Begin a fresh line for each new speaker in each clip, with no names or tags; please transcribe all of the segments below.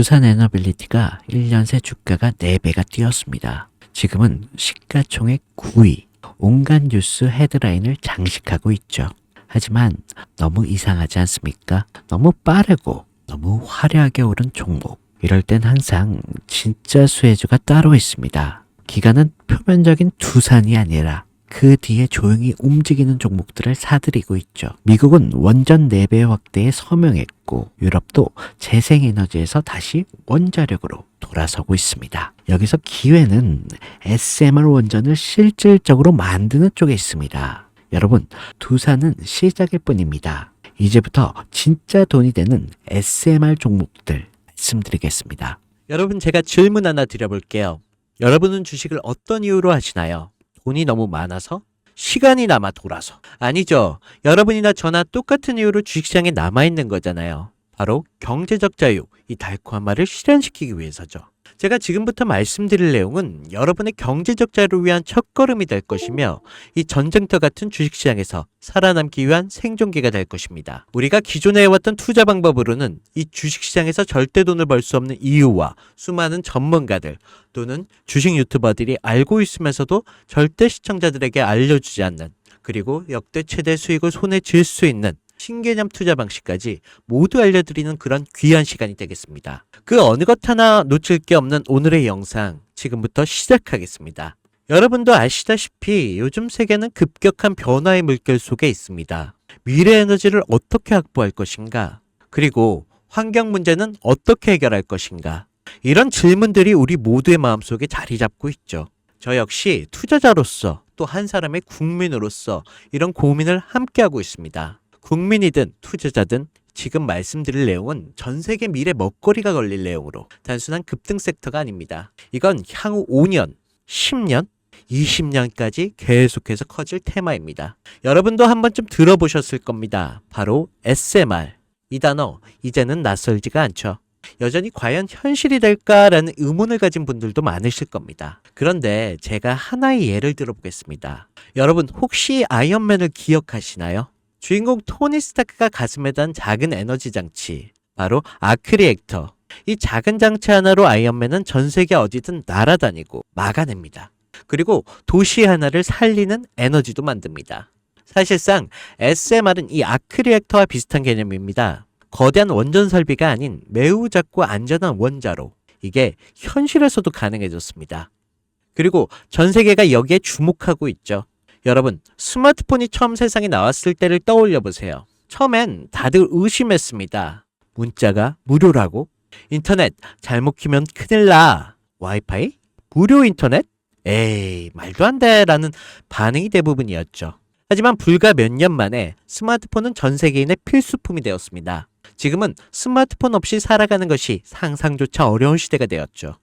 두산에너빌리티가 1년 새 주가가 4배가 뛰었습니다. 지금은 시가총액 9위, 온갖 뉴스 헤드라인을 장식하고 있죠. 하지만 너무 이상하지 않습니까? 너무 빠르고 너무 화려하게 오른 종목. 이럴 땐 항상 진짜 수혜주가 따로 있습니다. 기관은 표면적인 두산이 아니라 그 뒤에 조용히 움직이는 종목들을 사들이고 있죠. 미국은 원전 4배 확대에 서명했고 유럽도 재생에너지에서 다시 원자력으로 돌아서고 있습니다. 여기서 기회는 SMR 원전을 실질적으로 만드는 쪽에 있습니다. 여러분, 두산은 시작일 뿐입니다. 이제부터 진짜 돈이 되는 SMR 종목들 말씀드리겠습니다.
여러분, 제가 질문 하나 드려볼게요. 여러분은 주식을 어떤 이유로 하시나요? 돈이 너무 많아서? 시간이 남아 돌아서? 아니죠. 여러분이나 저나 똑같은 이유로 주식시장에 남아있는 거잖아요. 바로 경제적 자유, 이 달콤한 말을 실현시키기 위해서죠. 제가 지금부터 말씀드릴 내용은 여러분의 경제적 자유를 위한 첫걸음이 될 것이며 이 전쟁터 같은 주식시장에서 살아남기 위한 생존기가 될 것입니다. 우리가 기존에 해왔던 투자 방법으로는 이 주식시장에서 절대 돈을 벌 수 없는 이유와 수많은 전문가들 또는 주식 유튜버들이 알고 있으면서도 절대 시청자들에게 알려주지 않는, 그리고 역대 최대 수익을 손에 쥘 수 있는 신개념 투자 방식까지 모두 알려드리는 그런 귀한 시간이 되겠습니다. 그 어느 것 하나 놓칠 게 없는 오늘의 영상, 지금부터 시작하겠습니다. 여러분도 아시다시피 요즘 세계는 급격한 변화의 물결 속에 있습니다. 미래 에너지를 어떻게 확보할 것인가? 그리고 환경 문제는 어떻게 해결할 것인가? 이런 질문들이 우리 모두의 마음속에 자리 잡고 있죠. 저 역시 투자자로서 또 한 사람의 국민으로서 이런 고민을 함께하고 있습니다. 국민이든 투자자든 지금 말씀드릴 내용은 전 세계 미래 먹거리가 걸릴 내용으로 단순한 급등 섹터가 아닙니다. 이건 향후 5년, 10년, 20년까지 계속해서 커질 테마입니다. 여러분도 한 번쯤 들어보셨을 겁니다. 바로 SMR. 이 단어 이제는 낯설지가 않죠. 여전히 과연 현실이 될까라는 의문을 가진 분들도 많으실 겁니다. 그런데 제가 하나의 예를 들어보겠습니다. 여러분, 혹시 아이언맨을 기억하시나요? 주인공 토니 스타크가 가슴에 단 작은 에너지 장치, 바로 아크 리액터. 이 작은 장치 하나로 아이언맨은 전 세계 어디든 날아다니고 막아냅니다. 그리고 도시 하나를 살리는 에너지도 만듭니다. 사실상 SMR은 이 아크 리액터와 비슷한 개념입니다. 거대한 원전 설비가 아닌 매우 작고 안전한 원자로. 이게 현실에서도 가능해졌습니다. 그리고 전 세계가 여기에 주목하고 있죠. 여러분, 스마트폰이 처음 세상에 나왔을 때를 떠올려 보세요. 처음엔 다들 의심했습니다. 문자가 무료라고? 인터넷 잘못 키면 큰일 나. 와이파이? 무료 인터넷? 에이, 말도 안 돼 라는 반응이 대부분이었죠. 하지만 불과 몇 년 만에 스마트폰은 전 세계인의 필수품이 되었습니다. 지금은 스마트폰 없이 살아가는 것이 상상조차 어려운 시대가 되었죠.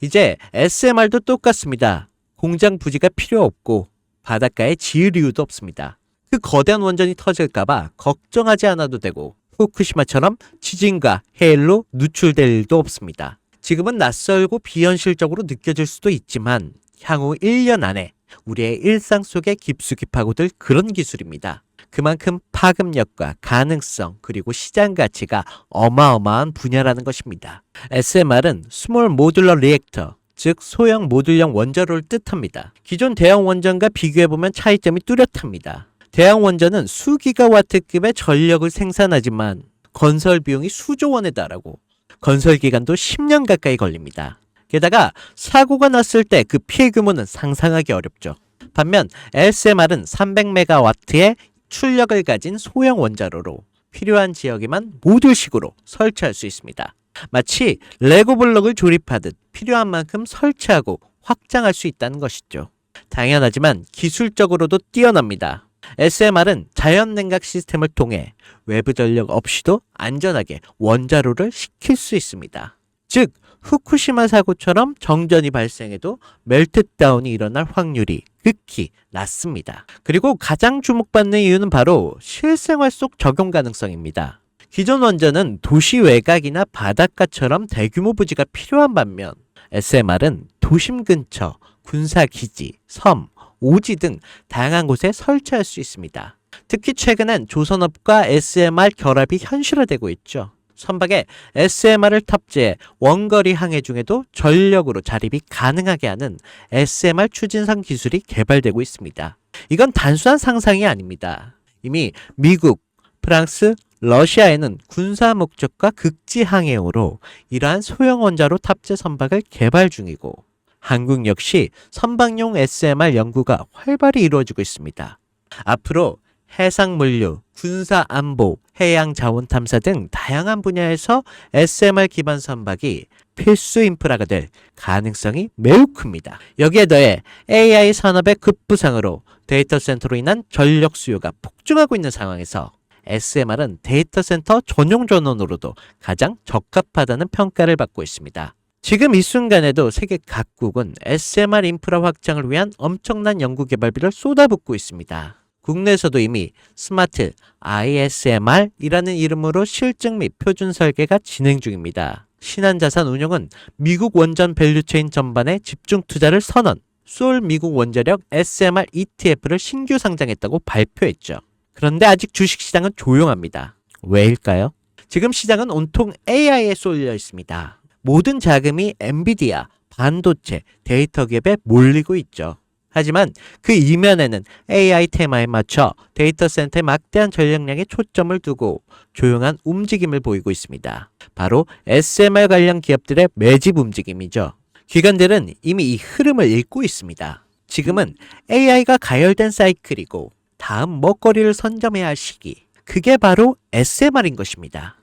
이제 SMR도 똑같습니다. 공장 부지가 필요 없고 바닷가에 지을 이유도 없습니다. 그 거대한 원전이 터질까봐 걱정하지 않아도 되고 후쿠시마처럼 지진과 해일로 누출될 일도 없습니다. 지금은 낯설고 비현실적으로 느껴질 수도 있지만 향후 1년 안에 우리의 일상 속에 깊숙이 파고들 그런 기술입니다. 그만큼 파급력과 가능성 그리고 시장 가치가 어마어마한 분야라는 것입니다. SMR은 스몰 모듈러 리액터, 즉 소형 모듈형 원자로를 뜻합니다. 기존 대형 원전과 비교해보면 차이점이 뚜렷합니다. 대형 원전은 수기가와트급의 전력을 생산하지만 건설 비용이 수조 원에 달하고 건설 기간도 10년 가까이 걸립니다. 게다가 사고가 났을 때 그 피해 규모는 상상하기 어렵죠. 반면 SMR은 300메가와트의 출력을 가진 소형 원자로로 필요한 지역에만 모듈식으로 설치할 수 있습니다. 마치 레고 블록을 조립하듯 필요한 만큼 설치하고 확장할 수 있다는 것이죠. 당연하지만 기술적으로도 뛰어납니다. SMR은 자연 냉각 시스템을 통해 외부 전력 없이도 안전하게 원자로를 식힐 수 있습니다. 즉, 후쿠시마 사고처럼 정전이 발생해도 멜트다운이 일어날 확률이 극히 낮습니다. 그리고 가장 주목받는 이유는 바로 실생활 속 적용 가능성입니다. 기존 원전은 도시 외곽이나 바닷가처럼 대규모 부지가 필요한 반면 SMR은 도심 근처, 군사기지, 섬, 오지 등 다양한 곳에 설치할 수 있습니다. 특히 최근엔 조선업과 SMR 결합이 현실화되고 있죠. 선박에 SMR을 탑재해 원거리 항해 중에도 전력으로 자립이 가능하게 하는 SMR 추진선 기술이 개발되고 있습니다. 이건 단순한 상상이 아닙니다. 이미 미국, 프랑스, 러시아에는 군사 목적과 극지 항해용으로 이러한 소형 원자로 탑재 선박을 개발 중이고 한국 역시 선박용 SMR 연구가 활발히 이루어지고 있습니다. 앞으로 해상 물류, 군사 안보, 해양 자원 탐사 등 다양한 분야에서 SMR 기반 선박이 필수 인프라가 될 가능성이 매우 큽니다. 여기에 더해 AI 산업의 급부상으로 데이터 센터로 인한 전력 수요가 폭증하고 있는 상황에서 SMR은 데이터 센터 전용 전원으로도 가장 적합하다는 평가를 받고 있습니다. 지금 이 순간에도 세계 각국은 SMR 인프라 확장을 위한 엄청난 연구개발비를 쏟아붓고 있습니다. 국내에서도 이미 스마트 ISMR이라는 이름으로 실증 및 표준 설계가 진행 중입니다. 신한자산운용은 미국 원전 밸류체인 전반에 집중 투자를 선언, 솔 미국 원자력 SMR ETF를 신규 상장했다고 발표했죠. 그런데 아직 주식시장은 조용합니다. 왜일까요? 지금 시장은 온통 AI에 쏠려 있습니다. 모든 자금이 엔비디아, 반도체, 데이터 기업에 몰리고 있죠. 하지만 그 이면에는 AI 테마에 맞춰 데이터 센터에 막대한 전력량에 초점을 두고 조용한 움직임을 보이고 있습니다. 바로 SMR 관련 기업들의 매집 움직임이죠. 기관들은 이미 이 흐름을 읽고 있습니다. 지금은 AI가 가열된 사이클이고 다음 먹거리를 선점해야 할 시기. 그게 바로 SMR인 것입니다.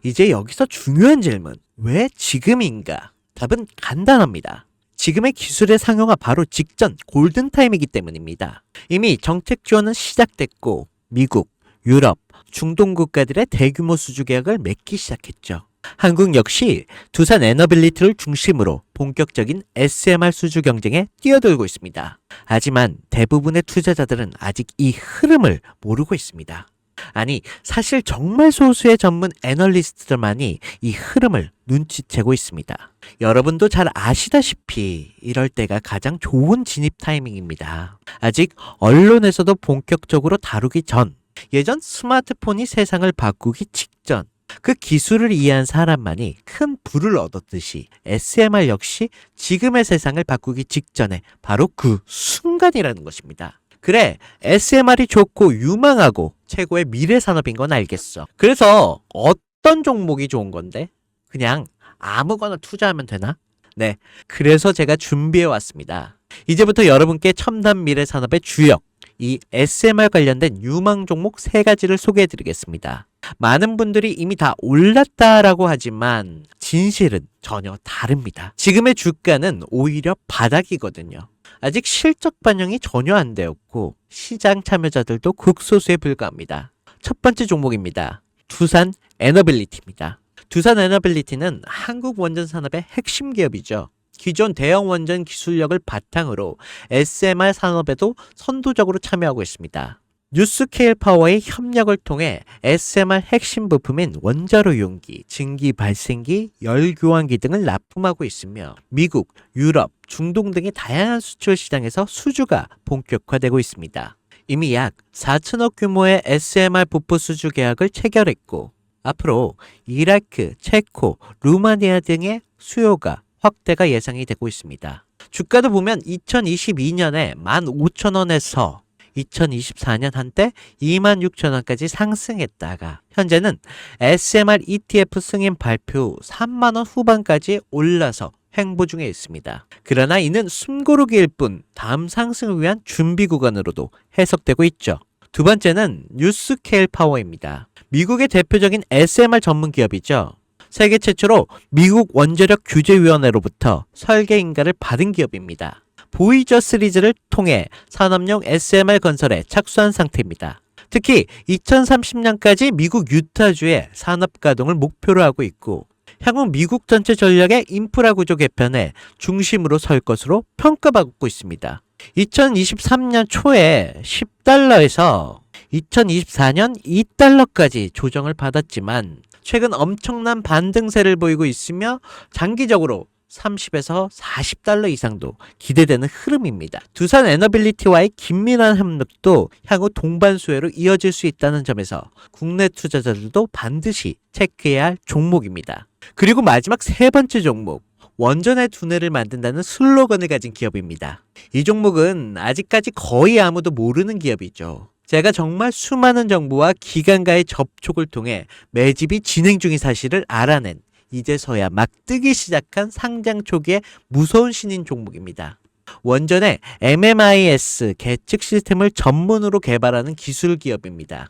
이제 여기서 중요한 질문. 왜 지금인가? 답은 간단합니다. 지금의 기술의 상용화 바로 직전 골든타임이기 때문입니다. 이미 정책 지원은 시작됐고 미국, 유럽, 중동 국가들의 대규모 수주 계약을 맺기 시작했죠. 한국 역시 두산 에너빌리티를 중심으로 본격적인 SMR 수주 경쟁에 뛰어들고 있습니다. 하지만 대부분의 투자자들은 아직 이 흐름을 모르고 있습니다. 아니, 사실 정말 소수의 전문 애널리스트들만이 이 흐름을 눈치채고 있습니다. 여러분도 잘 아시다시피 이럴 때가 가장 좋은 진입 타이밍입니다. 아직 언론에서도 본격적으로 다루기 전, 예전 스마트폰이 세상을 바꾸기 직전, 그 기술을 이해한 사람만이 큰 부를 얻었듯이 SMR 역시 지금의 세상을 바꾸기 직전에 바로 그 순간이라는 것입니다. 그래, SMR이 좋고 유망하고 최고의 미래 산업인 건 알겠어. 그래서 어떤 종목이 좋은 건데? 그냥 아무거나 투자하면 되나? 네, 그래서 제가 준비해 왔습니다. 이제부터 여러분께 첨단 미래 산업의 주역, 이 SMR 관련된 유망 종목 3가지를 소개해 드리겠습니다. 많은 분들이 이미 다 올랐다라고 하지만 진실은 전혀 다릅니다. 지금의 주가는 오히려 바닥이거든요. 아직 실적 반영이 전혀 안 되었고 시장 참여자들도 극소수에 불과합니다. 첫 번째 종목입니다. 두산 에너빌리티입니다. 두산 에너빌리티는 한국 원전 산업의 핵심 기업이죠. 기존 대형 원전 기술력을 바탕으로 SMR 산업에도 선도적으로 참여하고 있습니다. 뉴스케일 파워의 협력을 통해 SMR 핵심 부품인 원자로 용기, 증기 발생기, 열 교환기 등을 납품하고 있으며 미국, 유럽, 중동 등의 다양한 수출 시장에서 수주가 본격화되고 있습니다. 이미 약 4천억 규모의 SMR 부품 수주 계약을 체결했고 앞으로 이라크, 체코, 루마니아 등의 수요가 확대가 예상이 되고 있습니다. 주가도 보면 2022년에 15,000원에서 2024년 한때 26,000원까지 상승했다가 현재는 SMR ETF 승인 발표 후 3만원 후반까지 올라서 횡보 중에 있습니다. 그러나 이는 숨고르기일 뿐 다음 상승을 위한 준비 구간으로도 해석되고 있죠. 두 번째는 뉴스케일 파워입니다. 미국의 대표적인 SMR 전문 기업이죠. 세계 최초로 미국 원자력 규제위원회로부터 설계 인가를 받은 기업입니다. 보이저 시리즈를 통해 산업용 SMR 건설에 착수한 상태입니다. 특히 2030년까지 미국 유타주의 산업 가동을 목표로 하고 있고 향후 미국 전체 전력의 인프라 구조 개편에 중심으로 설 것으로 평가받고 있습니다. 2023년 초에 10달러에서 2024년 2달러까지 조정을 받았지만 최근 엄청난 반등세를 보이고 있으며 장기적으로 30에서 40달러 이상도 기대되는 흐름입니다. 두산 에너빌리티와의 긴밀한 협력도 향후 동반 수혜로 이어질 수 있다는 점에서 국내 투자자들도 반드시 체크해야 할 종목입니다. 그리고 마지막 세 번째 종목, 원전의 두뇌를 만든다는 슬로건을 가진 기업입니다. 이 종목은 아직까지 거의 아무도 모르는 기업이죠. 제가 정말 수많은 정부와 기관과의 접촉을 통해 매집이 진행 중인 사실을 알아낸 이제서야 막 뜨기 시작한 상장 초기의 무서운 신인 종목입니다. 원전의 MMIS 계측 시스템을 전문으로 개발하는 기술 기업입니다.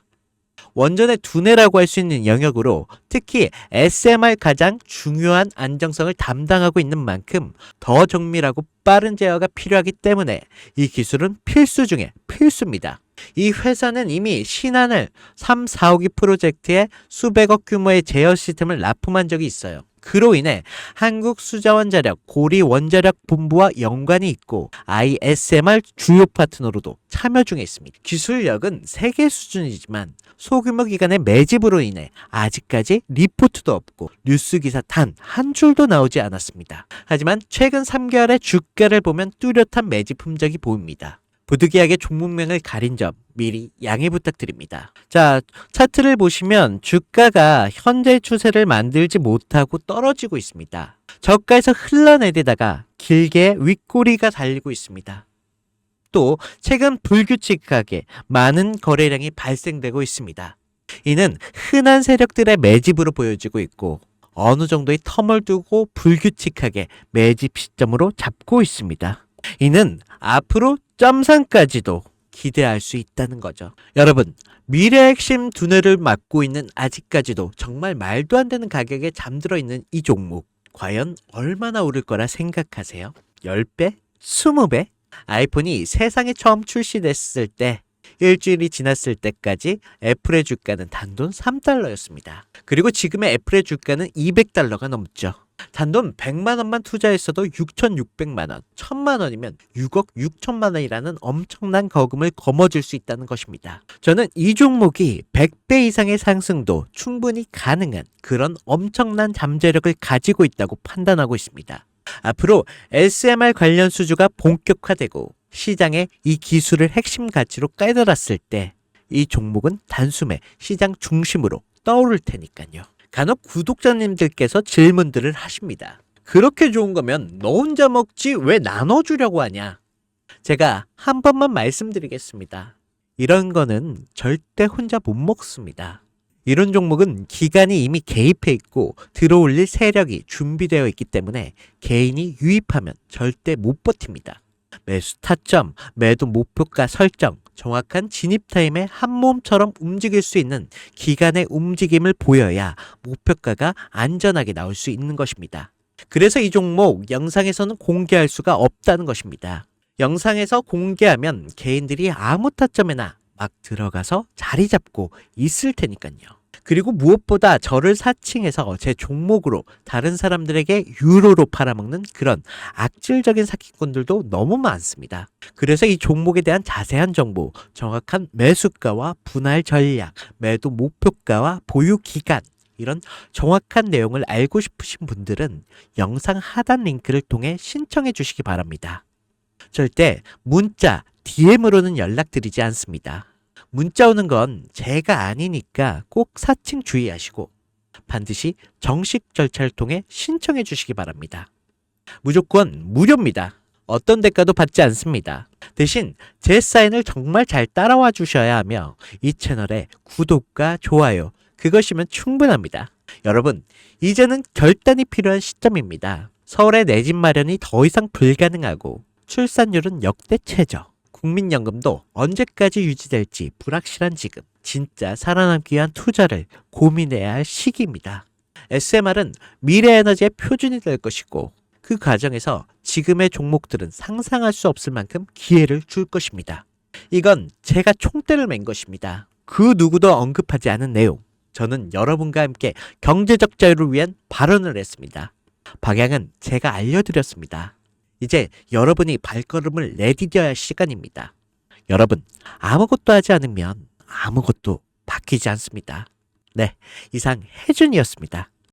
원전의 두뇌라고 할 수 있는 영역으로 특히 SMR 가장 중요한 안정성을 담당하고 있는 만큼 더 정밀하고 빠른 제어가 필요하기 때문에 이 기술은 필수 중에 필수입니다. 이 회사는 이미 신한을 3, 4호기 프로젝트에 수백억 규모의 제어 시스템을 납품한 적이 있어요. 그로 인해 한국수자원자력 고리원자력본부와 연관이 있고 ISMR 주요 파트너로도 참여 중에 있습니다. 기술력은 세계 수준이지만 소규모 기관의 매집으로 인해 아직까지 리포트도 없고 뉴스 기사 단 한 줄도 나오지 않았습니다. 하지만 최근 3개월의 주가를 보면 뚜렷한 매집 흔적이 보입니다. 부득이하게 종목명을 가린 점 미리 양해 부탁드립니다. 자, 차트를 보시면 주가가 현재 추세를 만들지 못하고 떨어지고 있습니다. 저가에서 흘러내리다가 길게 윗꼬리가 달리고 있습니다. 또 최근 불규칙하게 많은 거래량이 발생되고 있습니다. 이는 흔한 세력들의 매집으로 보여지고 있고 어느 정도의 텀을 두고 불규칙하게 매집 시점으로 잡고 있습니다. 이는 앞으로 점상까지도 기대할 수 있다는 거죠. 여러분, 미래 핵심 두뇌를 맡고 있는 아직까지도 정말 말도 안 되는 가격에 잠들어 있는 이 종목 과연 얼마나 오를 거라 생각하세요? 10배? 20배? 아이폰이 세상에 처음 출시됐을 때 일주일이 지났을 때까지 애플의 주가는 단돈 3달러였습니다. 그리고 지금의 애플의 주가는 200달러가 넘죠. 단돈 100만 원만 투자했어도 6,600만 원, 1,000만 원이면 6억 6천만 원이라는 엄청난 거금을 거머쥘 수 있다는 것입니다. 저는 이 종목이 100배 이상의 상승도 충분히 가능한 그런 엄청난 잠재력을 가지고 있다고 판단하고 있습니다. 앞으로 SMR 관련 수주가 본격화되고 시장에 이 기술을 핵심 가치로 깨달았을 때 이 종목은 단숨에 시장 중심으로 떠오를 테니까요. 간혹 구독자님들께서 질문들을 하십니다. 그렇게 좋은 거면 너 혼자 먹지 왜 나눠주려고 하냐? 제가 한 번만 말씀드리겠습니다. 이런 거는 절대 혼자 못 먹습니다. 이런 종목은 기관이 이미 개입해 있고 들어올릴 세력이 준비되어 있기 때문에 개인이 유입하면 절대 못 버팁니다. 매수 타점, 매도 목표가 설정, 정확한 진입 타임에 한 몸처럼 움직일 수 있는 기관의 움직임을 보여야 목표가가 안전하게 나올 수 있는 것입니다. 그래서 이 종목 영상에서는 공개할 수가 없다는 것입니다. 영상에서 공개하면 개인들이 아무 타점에나 막 들어가서 자리 잡고 있을 테니까요. 그리고 무엇보다 저를 사칭해서 제 종목으로 다른 사람들에게 유로로 팔아먹는 그런 악질적인 사기꾼들도 너무 많습니다. 그래서 이 종목에 대한 자세한 정보, 정확한 매수가와 분할 전략, 매도 목표가와 보유 기간, 이런 정확한 내용을 알고 싶으신 분들은 영상 하단 링크를 통해 신청해 주시기 바랍니다. 절대 문자, DM으로는 연락드리지 않습니다. 문자 오는 건 제가 아니니까 꼭 사칭 주의하시고 반드시 정식 절차를 통해 신청해 주시기 바랍니다. 무조건 무료입니다. 어떤 대가도 받지 않습니다. 대신 제 사인을 정말 잘 따라와 주셔야 하며 이 채널에 구독과 좋아요, 그것이면 충분합니다. 여러분, 이제는 결단이 필요한 시점입니다. 서울의 내 집 마련이 더 이상 불가능하고 출산율은 역대 최저. 국민연금도 언제까지 유지될지 불확실한 지금, 진짜 살아남기 위한 투자를 고민해야 할 시기입니다. SMR은 미래 에너지의 표준이 될 것이고 그 과정에서 지금의 종목들은 상상할 수 없을 만큼 기회를 줄 것입니다. 이건 제가 총대를 맨 것입니다. 그 누구도 언급하지 않은 내용. 저는 여러분과 함께 경제적 자유를 위한 발언을 했습니다. 방향은 제가 알려드렸습니다. 이제 여러분이 발걸음을 내디뎌야 할 시간입니다. 여러분, 아무것도 하지 않으면 아무것도 바뀌지 않습니다. 네, 이상 혜준이었습니다.